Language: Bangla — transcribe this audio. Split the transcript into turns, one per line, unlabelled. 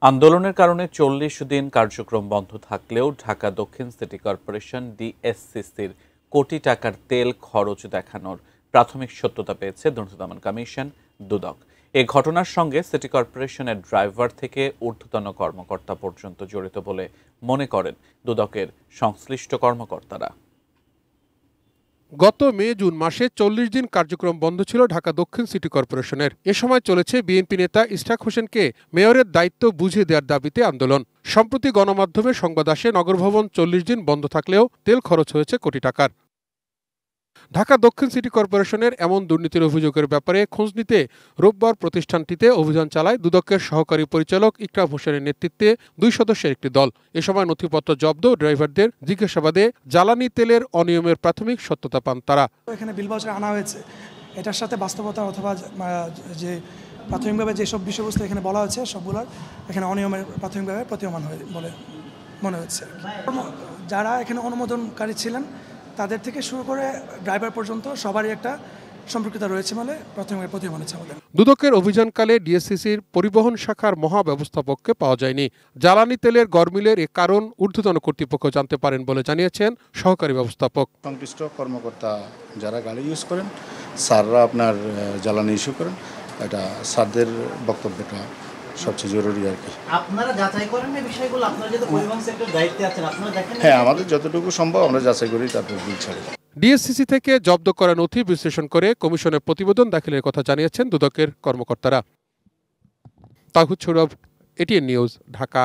আন্দোলনের কারণে ৪০ দিন কার্যক্রম বন্ধ থাকলেও ঢাকা দক্ষিণ সিটি কর্পোরেশন ডিএসসিসির কোটি টাকার তেল খরচ দেখানোর প্রাথমিক সত্যতা পেয়েছে দুর্নীতি দমন কমিশন দুদক। এ ঘটনার সঙ্গে সিটি কর্পোরেশনের ড্রাইভার থেকে ঊর্ধ্বতন কর্মকর্তা পর্যন্ত জড়িত বলে মনে করেন দুদকের সংশ্লিষ্ট কর্মকর্তারা।
গত মে জুন মাসে ৪০ দিন কার্যক্রম বন্ধ ছিল ঢাকা দক্ষিণ সিটি কর্পোরেশনের। এ সময় চলেছে বিএনপি নেতা ইশরাক হোসেনকে মেয়রের দায়িত্ব বুঝিয়ে দেওয়ার দাবিতে আন্দোলন। সম্প্রতি গণমাধ্যমে সংবাদ আসে নগরভবন ৪০ দিন বন্ধ থাকলেও তেল খরচ হয়েছে কোটি টাকার। ঢাকা দক্ষিণ সিটি কর্পোরেশনের এমন দুর্নীতির অভিযোগের ব্যাপারে খোঁজ নিতে রোববার প্রতিষ্ঠানটিতে অভিযান চালায় দুদকের সহকারী পরিচালক ইকরাম হোসেনের নেতৃত্বে ২ সদস্যের একটি দল। এ সময় নথিপত্র জব্দ, ড্রাইভারদের জিজ্ঞাসাবাদে জ্বালানি তেলের অনিয়মের প্রাথমিক সত্যতা পান তারা।
এখানে বিল ভাউচার আনা হয়েছে, এটার সাথে বাস্তবতা অথবা যে প্রাথমিকভাবে যেসব বিষয়বস্তু এখানে বলা হয়েছে সবগুলোর এখানে অনিয়মের প্রাথমিকভাবে প্রতীয়মান হয় বলে মনে হচ্ছে। যারা এখানে অনুমোদনকারী ছিলেন তাদের থেকে শুরু করে ড্রাইভার পর্যন্ত সবারই একটা সম্পর্কিত রয়েছে বলে প্রাথমিকভাবে প্রতীয়মান হচ্ছে আমাদের।
দুদকের অভিযানকালে ডিএসসিসির পরিবহন শাখার মহাব্যবস্থাপককে পাওয়া যায়নি। জ্বালানি তেলের গরমিলের এ কারণ ঊর্ধ্বতন কর্তৃপক্ষ জানতে পারেন বলে জানিয়েছেন সহকারী ব্যবস্থাপক।
সংশ্লিষ্ট কর্মকর্তা যারা গাড়ি ইউজ করেন, স্যাররা আপনার জ্বালানি ইস্যু করেন, এটা স্যারদের বক্তব্যটা সবচেয়ে জরুরি আর কি।
আপনারা যাচাই করেন এই বিষয়গুলো? আপনারা যেহেতু পরিবহন সেক্টর দায়িত্বে আছেন, আপনারা দেখেন?
হ্যাঁ, আমাদের যতটুকু সম্ভব আমরা যাচাই করি, তারপর বিল ছাড়ি।
ডিএসসিসি থেকে জব্দ করা নথি বিশ্লেষণ করে কমিশনে প্রতিবেদন দাখিলের কথা জানিয়েছেন দুদকের কর্মকর্তারা। তাহিদ সৌরভ, এটিএন নিউজ, ঢাকা।